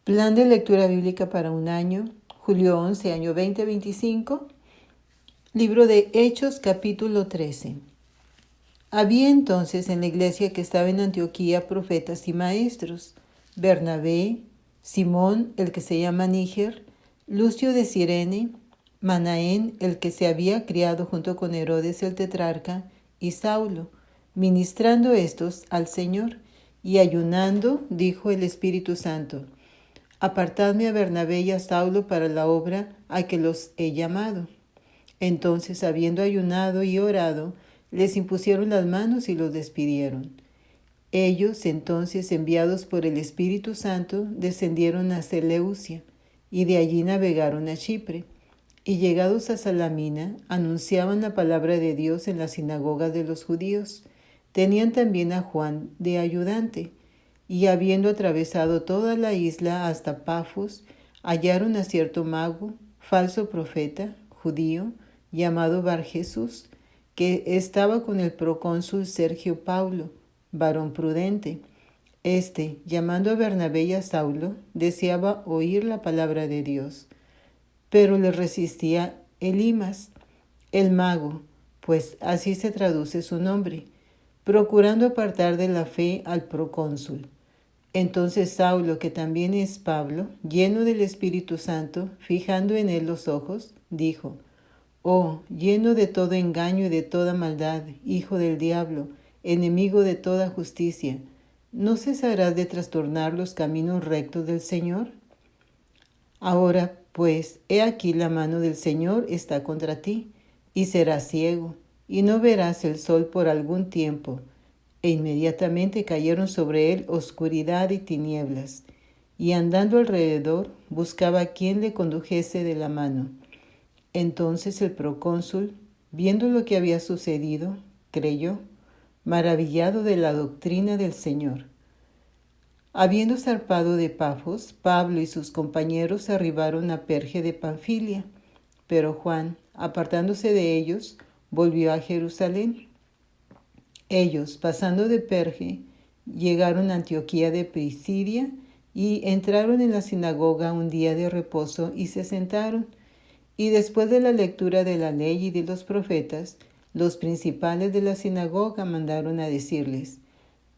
Plan de lectura bíblica para un año, julio 11, año 2025. Libro de Hechos, capítulo 13. Había entonces en la iglesia que estaba en Antioquía profetas y maestros: Bernabé, Simón, el que se llama Níger, Lucio de Cirene, Manaén, el que se había criado junto con Herodes el tetrarca, y Saulo. Ministrando estos al Señor y ayunando, dijo el Espíritu Santo: Apartadme a Bernabé y a Saulo para la obra a que los he llamado. Entonces, habiendo ayunado y orado, les impusieron las manos y los despidieron. Ellos, entonces, enviados por el Espíritu Santo, descendieron a Seleucia, y de allí navegaron a Chipre. Y llegados a Salamina, anunciaban la palabra de Dios en las sinagogas de los judíos. Tenían también a Juan de ayudante. Y habiendo atravesado toda la isla hasta Pafos, hallaron a cierto mago, falso profeta, judío, llamado Bar-Jesús, que estaba con el procónsul Sergio Paulo, varón prudente. Este, llamando a Bernabé y a Saulo, deseaba oír la palabra de Dios. Pero le resistía Elimas, el mago, pues así se traduce su nombre, procurando apartar de la fe al procónsul. Entonces Saulo, que también es Pablo, lleno del Espíritu Santo, fijando en él los ojos, dijo: Oh, lleno de todo engaño y de toda maldad, hijo del diablo, enemigo de toda justicia, ¿no cesarás de trastornar los caminos rectos del Señor? Ahora, pues, he aquí la mano del Señor está contra ti, y serás ciego, y no verás el sol por algún tiempo. E inmediatamente cayeron sobre él oscuridad y tinieblas, y andando alrededor buscaba a quien le condujese de la mano. Entonces el procónsul, viendo lo que había sucedido, creyó, maravillado de la doctrina del Señor. Habiendo zarpado de Pafos, Pablo y sus compañeros arribaron a Perge de Panfilia, pero Juan, apartándose de ellos, volvió a Jerusalén. Ellos, pasando de Perge, llegaron a Antioquía de Pisidia y entraron en la sinagoga un día de reposo y se sentaron. Y después de la lectura de la ley y de los profetas, los principales de la sinagoga mandaron a decirles: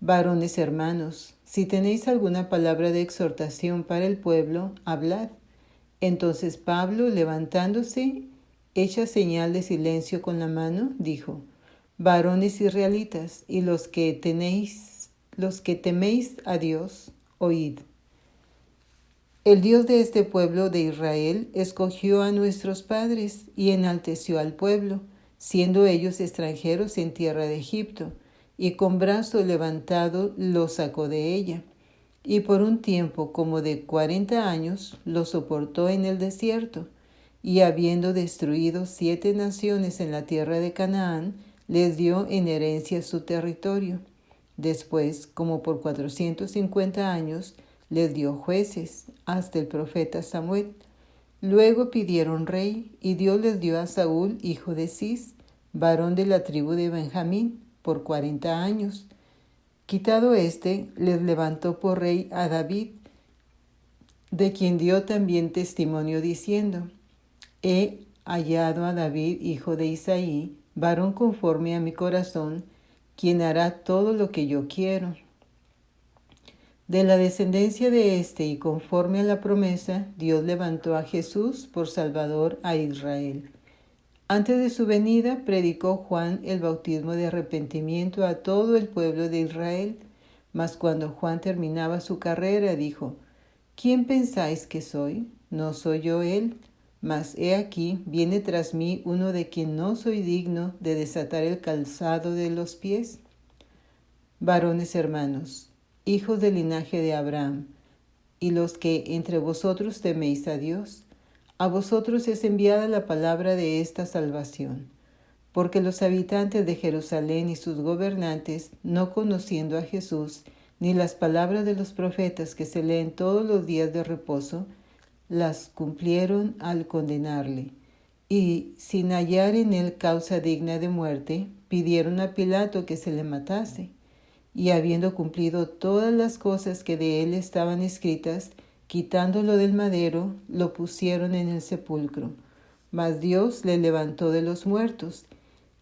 Varones hermanos, si tenéis alguna palabra de exhortación para el pueblo, hablad. Entonces Pablo, levantándose, hecha señal de silencio con la mano, dijo: Varones israelitas, y los que teméis a Dios, oíd. El Dios de este pueblo de Israel escogió a nuestros padres y enalteció al pueblo, siendo ellos extranjeros en tierra de Egipto, y con brazo levantado los sacó de ella. Y por un tiempo como de 40 años los soportó en el desierto, y habiendo destruido 7 naciones en la tierra de Canaán, les dio en herencia su territorio. Después, como por 450 años, les dio jueces, hasta el profeta Samuel. Luego pidieron rey, y Dios les dio a Saúl, hijo de Cis, varón de la tribu de Benjamín, por 40 años. Quitado éste, les levantó por rey a David, de quien dio también testimonio diciendo: He hallado a David, hijo de Isaí, varón conforme a mi corazón, quien hará todo lo que yo quiero. De la descendencia de éste y conforme a la promesa, Dios levantó a Jesús por Salvador a Israel. Antes de su venida, predicó Juan el bautismo de arrepentimiento a todo el pueblo de Israel. Mas cuando Juan terminaba su carrera, dijo: ¿Quién pensáis que soy? No soy yo él, mas he aquí, viene tras mí uno de quien no soy digno de desatar el calzado de los pies. Varones hermanos, hijos del linaje de Abraham, y los que entre vosotros teméis a Dios, a vosotros es enviada la palabra de esta salvación. Porque los habitantes de Jerusalén y sus gobernantes, no conociendo a Jesús, ni las palabras de los profetas que se leen todos los días de reposo, las cumplieron al condenarle. Y, sin hallar en él causa digna de muerte, pidieron a Pilato que se le matase. Y habiendo cumplido todas las cosas que de él estaban escritas, Quitándolo del madero, lo pusieron en el sepulcro. Mas Dios le levantó de los muertos,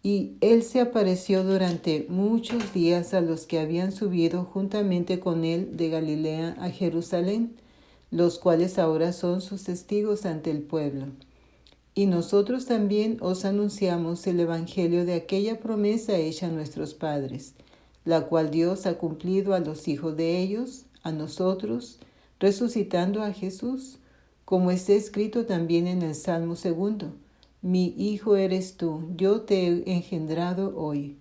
y él se apareció durante muchos días a los que habían subido juntamente con él de Galilea a Jerusalén, los cuales ahora son sus testigos ante el pueblo. Y nosotros también os anunciamos el evangelio de aquella promesa hecha a nuestros padres, la cual Dios ha cumplido a los hijos de ellos, a nosotros, resucitando a Jesús, como está escrito también en el Salmo 2: Mi hijo eres tú, yo te he engendrado hoy.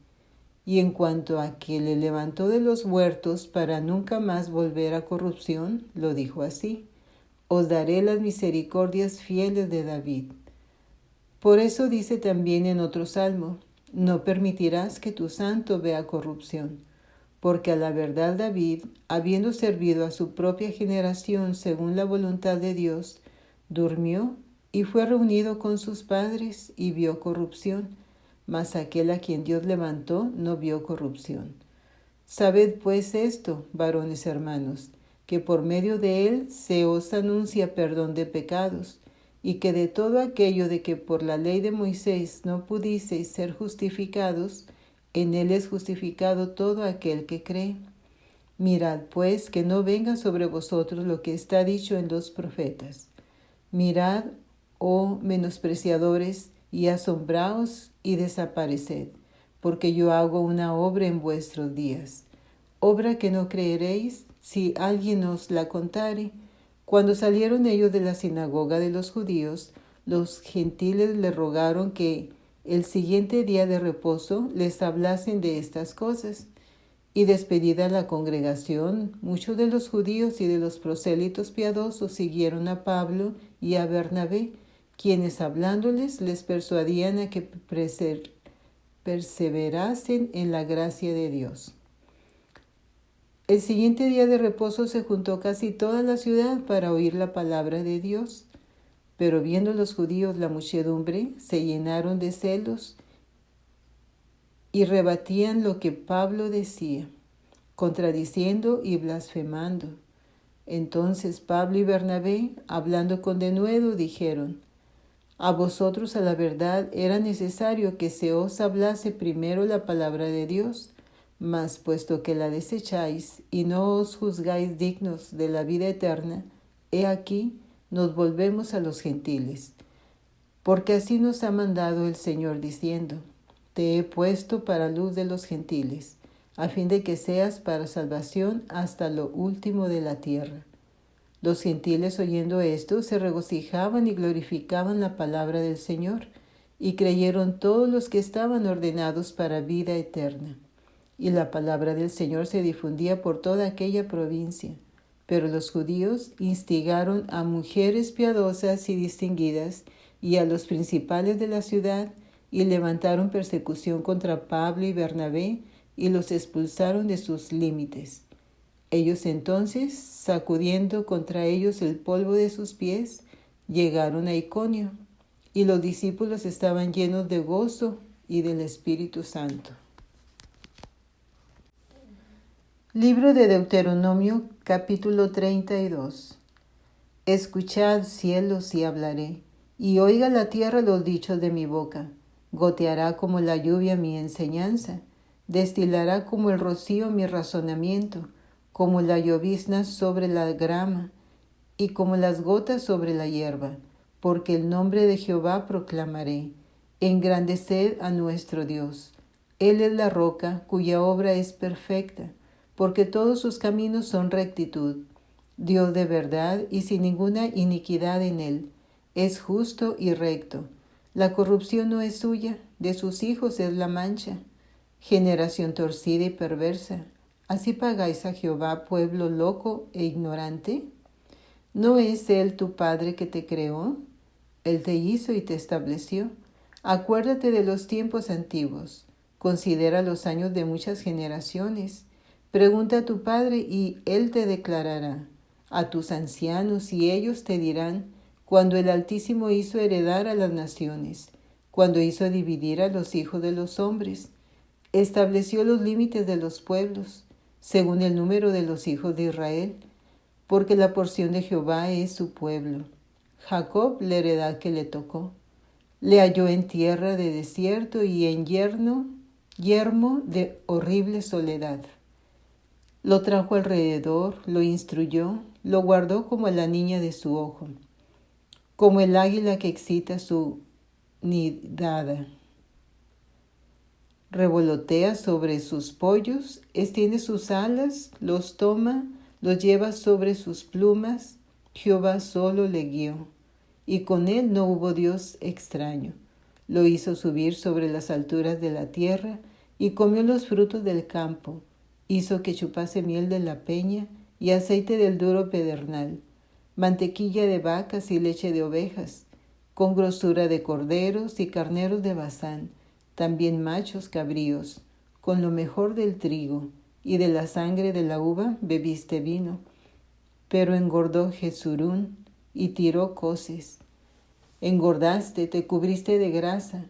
Y en cuanto a que le levantó de los muertos para nunca más volver a corrupción, lo dijo así: Os daré las misericordias fieles de David. Por eso dice también en otro salmo: No permitirás que tu santo vea corrupción. Porque a la verdad David, habiendo servido a su propia generación según la voluntad de Dios, durmió y fue reunido con sus padres y vio corrupción. Mas aquel a quien Dios levantó no vio corrupción. Sabed pues esto, varones hermanos, que por medio de él se os anuncia perdón de pecados, y que de todo aquello de que por la ley de Moisés no pudisteis ser justificados, en él es justificado todo aquel que cree. Mirad pues que no venga sobre vosotros lo que está dicho en los profetas. Mirad, oh menospreciadores, y asombraos y desapareced, porque yo hago una obra en vuestros días, obra que no creeréis si alguien os la contare. Cuando salieron ellos de la sinagoga de los judíos, los gentiles le rogaron que el siguiente día de reposo les hablasen de estas cosas. Y despedida la congregación, muchos de los judíos y de los prosélitos piadosos siguieron a Pablo y a Bernabé, quienes hablándoles les persuadían a que perseverasen en la gracia de Dios. El siguiente día de reposo se juntó casi toda la ciudad para oír la palabra de Dios. Pero viendo los judíos la muchedumbre, se llenaron de celos y rebatían lo que Pablo decía, contradiciendo y blasfemando. Entonces Pablo y Bernabé, hablando con denuedo, dijeron: A vosotros a la verdad era necesario que se os hablase primero la palabra de Dios, mas puesto que la desecháis y no os juzgáis dignos de la vida eterna, he aquí nos volvemos a los gentiles. Porque así nos ha mandado el Señor diciendo: Te he puesto para luz de los gentiles, a fin de que seas para salvación hasta lo último de la tierra. Los gentiles, oyendo esto, se regocijaban y glorificaban la palabra del Señor, y creyeron todos los que estaban ordenados para vida eterna. Y la palabra del Señor se difundía por toda aquella provincia. Pero los judíos instigaron a mujeres piadosas y distinguidas y a los principales de la ciudad, y levantaron persecución contra Pablo y Bernabé, y los expulsaron de sus límites. Ellos entonces, sacudiendo contra ellos el polvo de sus pies, llegaron a Iconio, y los discípulos estaban llenos de gozo y del Espíritu Santo. Libro de Deuteronomio, capítulo 32. Escuchad, cielos, y hablaré, y oiga la tierra los dichos de mi boca. Goteará como la lluvia mi enseñanza, destilará como el rocío mi razonamiento, como la llovizna sobre la grama, y como las gotas sobre la hierba, porque el nombre de Jehová proclamaré. Engrandeced a nuestro Dios. Él es la roca, cuya obra es perfecta, porque todos sus caminos son rectitud. Dios de verdad y sin ninguna iniquidad en él. Es justo y recto. La corrupción no es suya, de sus hijos es la mancha. Generación torcida y perversa. ¿Así pagáis a Jehová, pueblo loco e ignorante? ¿No es él tu Padre que te creó? Él te hizo y te estableció. Acuérdate de los tiempos antiguos. Considera los años de muchas generaciones. Pregunta a tu Padre y él te declarará. A tus ancianos y ellos te dirán, cuando el Altísimo hizo heredar a las naciones, cuando hizo dividir a los hijos de los hombres, estableció los límites de los pueblos, según el número de los hijos de Israel. porque la porción de Jehová es su pueblo. Jacob la heredad que le tocó. Le halló en tierra de desierto y en yermo de horrible soledad. Lo trajo alrededor, lo instruyó, lo guardó como a la niña de su ojo, como el águila que excita su nidada. Revolotea sobre sus pollos, extiende sus alas, los toma, los lleva sobre sus plumas. Jehová solo le guió, y con él no hubo Dios extraño. Lo hizo subir sobre las alturas de la tierra, y comió los frutos del campo. Hizo que chupase miel de la peña y aceite del duro pedernal, mantequilla de vacas y leche de ovejas, con grosura de corderos y carneros de Basán, también machos cabríos, con lo mejor del trigo, y de la sangre de la uva bebiste vino. Pero engordó Jesurún y tiró coces. Engordaste, te cubriste de grasa.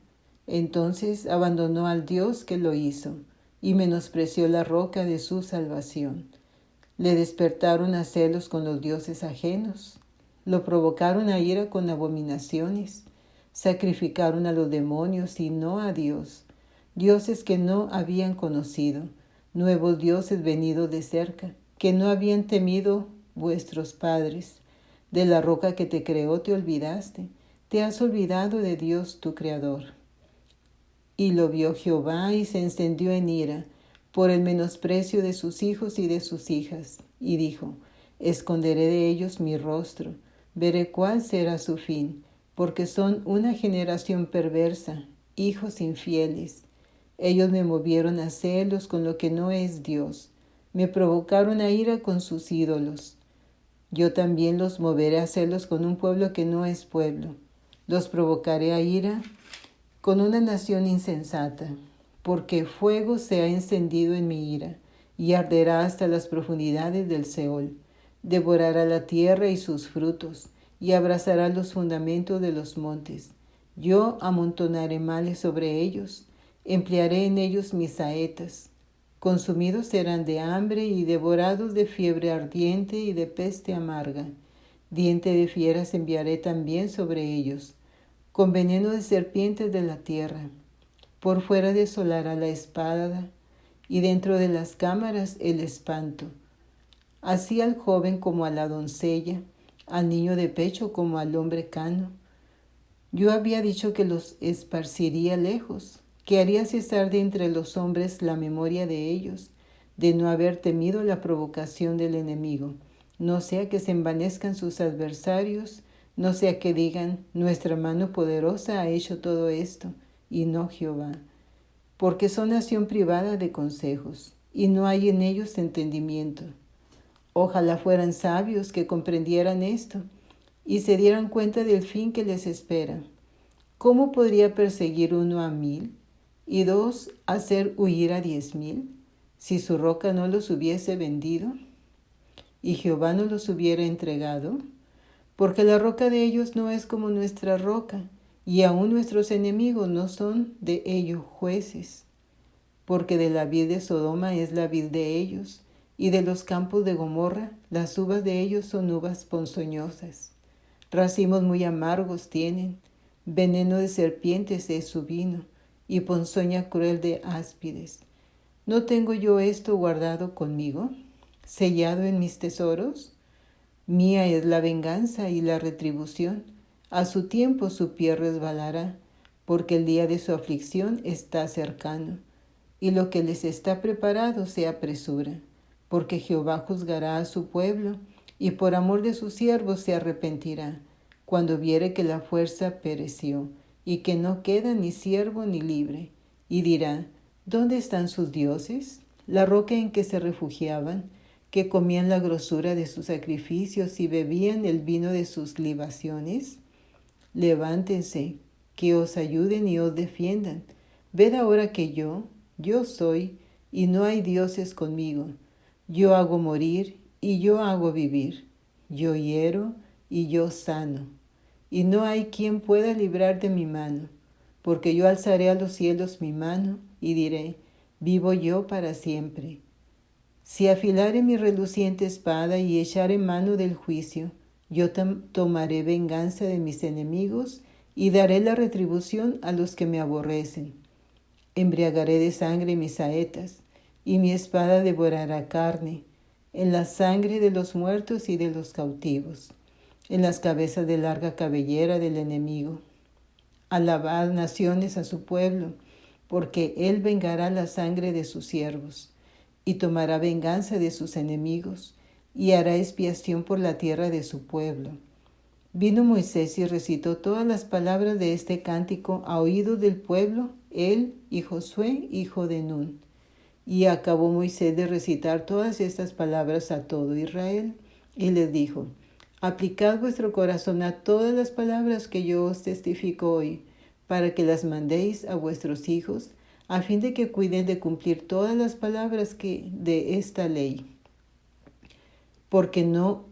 Entonces abandonó al Dios que lo hizo, y menospreció la roca de su salvación. Le despertaron a celos con los dioses ajenos. Lo provocaron a ira con abominaciones. Sacrificaron a los demonios y no a Dios, dioses que no habían conocido, nuevos dioses venidos de cerca, que no habían temido vuestros padres. De la roca que te creó te olvidaste, te has olvidado de Dios tu Creador. Y lo vio Jehová y se encendió en ira por el menosprecio de sus hijos y de sus hijas, y dijo: esconderé de ellos mi rostro, veré cuál será su fin, porque son una generación perversa, hijos infieles. Ellos me movieron a celos con lo que no es Dios, me provocaron a ira con sus ídolos. Yo también los moveré a celos con un pueblo que no es pueblo. Los provocaré a ira con una nación insensata, porque fuego se ha encendido en mi ira, y arderá hasta las profundidades del Seol. Devorará la tierra y sus frutos, y abrazará los fundamentos de los montes. Yo amontonaré males sobre ellos, emplearé en ellos mis saetas. Consumidos serán de hambre y devorados de fiebre ardiente y de peste amarga. Diente de fieras enviaré también sobre ellos, con veneno de serpientes de la tierra. Por fuera desolará la espada, y dentro de las cámaras el espanto. Así al joven como a la doncella, al niño de pecho como al hombre cano. Yo había dicho que los esparciría lejos, que haría cesar de entre los hombres la memoria de ellos, de no haber temido la provocación del enemigo, no sea que se envanezcan sus adversarios, no sea que digan: nuestra mano poderosa ha hecho todo esto, y no Jehová. Porque son nación privada de consejos, y no hay en ellos entendimiento. Ojalá fueran sabios que comprendieran esto, y se dieran cuenta del fin que les espera. ¿Cómo podría perseguir 1 a 1000, y 2 hacer huir a 10,000, si su roca no los hubiese vendido, y Jehová no los hubiera entregado? Porque la roca de ellos no es como nuestra roca, y aun nuestros enemigos no son de ellos jueces. Porque de la vid de Sodoma es la vid de ellos, y de los campos de Gomorra las uvas de ellos son uvas ponzoñosas. Racimos muy amargos tienen, veneno de serpientes es su vino, y ponzoña cruel de áspides. ¿No tengo yo esto guardado conmigo, sellado en mis tesoros? Mía es la venganza y la retribución. A su tiempo su pie resbalará, porque el día de su aflicción está cercano, y lo que les está preparado se apresura, porque Jehová juzgará a su pueblo, y por amor de sus siervos se arrepentirá, cuando viere que la fuerza pereció, y que no queda ni siervo ni libre, y dirá: ¿dónde están sus dioses? La roca en que se refugiaban, que comían la grosura de sus sacrificios y bebían el vino de sus libaciones. Levántense, que os ayuden y os defiendan. Ved ahora que yo soy, y no hay dioses conmigo. Yo hago morir, y yo hago vivir. Yo hiero, y yo sano. Y no hay quien pueda librar de mi mano, porque yo alzaré a los cielos mi mano, y diré: vivo yo para siempre. Si afilare mi reluciente espada y echare mano del juicio, yo tomaré venganza de mis enemigos y daré la retribución a los que me aborrecen. Embriagaré de sangre mis saetas, y mi espada devorará carne, en la sangre de los muertos y de los cautivos, en las cabezas de larga cabellera del enemigo. Alabad naciones a su pueblo, porque él vengará la sangre de sus siervos, y tomará venganza de sus enemigos, y hará expiación por la tierra de su pueblo. Vino Moisés y recitó todas las palabras de este cántico a oídos del pueblo, él y Josué, hijo de Nun. Y acabó Moisés de recitar todas estas palabras a todo Israel, y les dijo: Aplicad vuestro corazón a todas las palabras que yo os testifico hoy, para que las mandéis a vuestros hijos, a fin de que cuiden de cumplir todas las palabras de esta ley. Porque no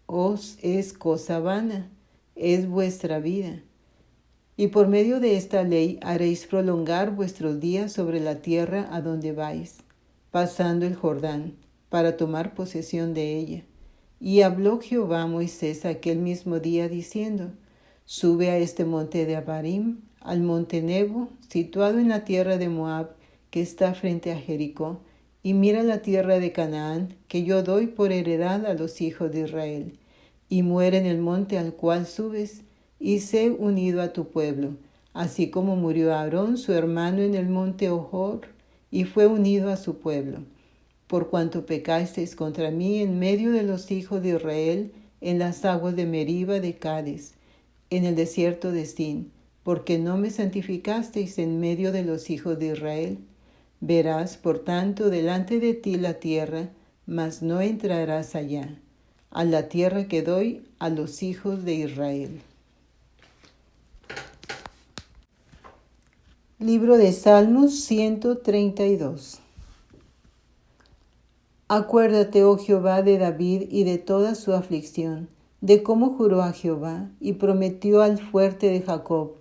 os es cosa vana, es vuestra vida. Y por medio de esta ley haréis prolongar vuestros días sobre la tierra a donde vais, pasando el Jordán, para tomar posesión de ella. Y habló Jehová a Moisés aquel mismo día diciendo: Sube a este monte de Abarim, al monte Nebo, situado en la tierra de Moab, que está frente a Jericó, y mira la tierra de Canaán, que yo doy por heredad a los hijos de Israel. Y muere en el monte al cual subes, y sé unido a tu pueblo, así como murió Aarón su hermano en el monte Ohor, y fue unido a su pueblo. Por cuanto pecasteis contra mí en medio de los hijos de Israel, en las aguas de Meriba de Cades, en el desierto de Sin, porque no me santificasteis en medio de los hijos de Israel. Verás, por tanto, delante de ti la tierra, mas no entrarás allá, a la tierra que doy a los hijos de Israel. Libro de Salmos 132. Acuérdate, oh Jehová, de David y de toda su aflicción, de cómo juró a Jehová y prometió al fuerte de Jacob: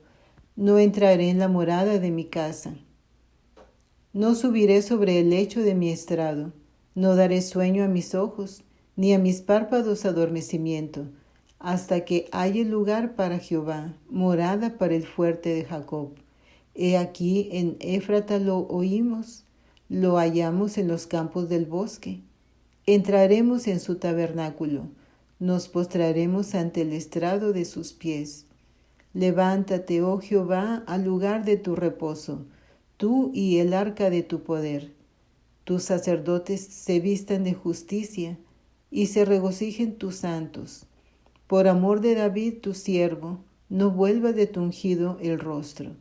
no entraré en la morada de mi casa. No subiré sobre el lecho de mi estrado, no daré sueño a mis ojos, ni a mis párpados adormecimiento, hasta que haya lugar para Jehová, morada para el fuerte de Jacob. He aquí en Éfrata lo oímos, lo hallamos en los campos del bosque. Entraremos en su tabernáculo, nos postraremos ante el estrado de sus pies. Levántate, oh Jehová, al lugar de tu reposo, tú y el arca de tu poder. Tus sacerdotes se vistan de justicia y se regocijen tus santos. Por amor de David tu siervo, no vuelva de tu ungido el rostro.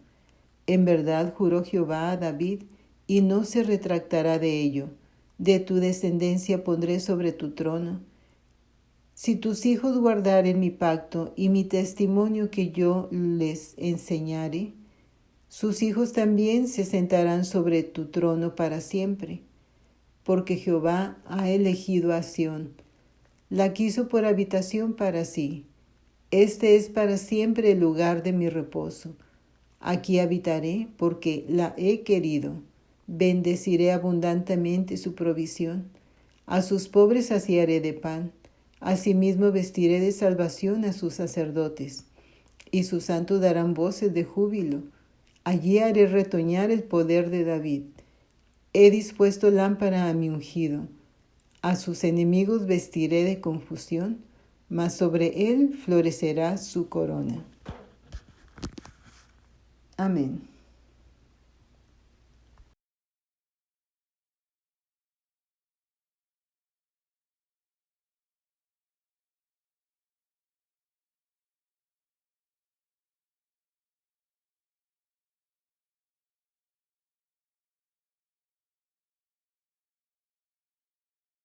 En verdad juró Jehová a David, y no se retractará de ello. De tu descendencia pondré sobre tu trono. Si tus hijos guardaren mi pacto y mi testimonio que yo les enseñare, sus hijos también se sentarán sobre tu trono para siempre. Porque Jehová ha elegido a Sión, la quiso por habitación para sí. Este es para siempre el lugar de mi reposo. Aquí habitaré porque la he querido. Bendeciré abundantemente su provisión. A sus pobres saciaré de pan. Asimismo vestiré de salvación a sus sacerdotes. Y sus santos darán voces de júbilo. Allí haré retoñar el poder de David. He dispuesto lámpara a mi ungido. A sus enemigos vestiré de confusión, mas sobre él florecerá su corona. Amén.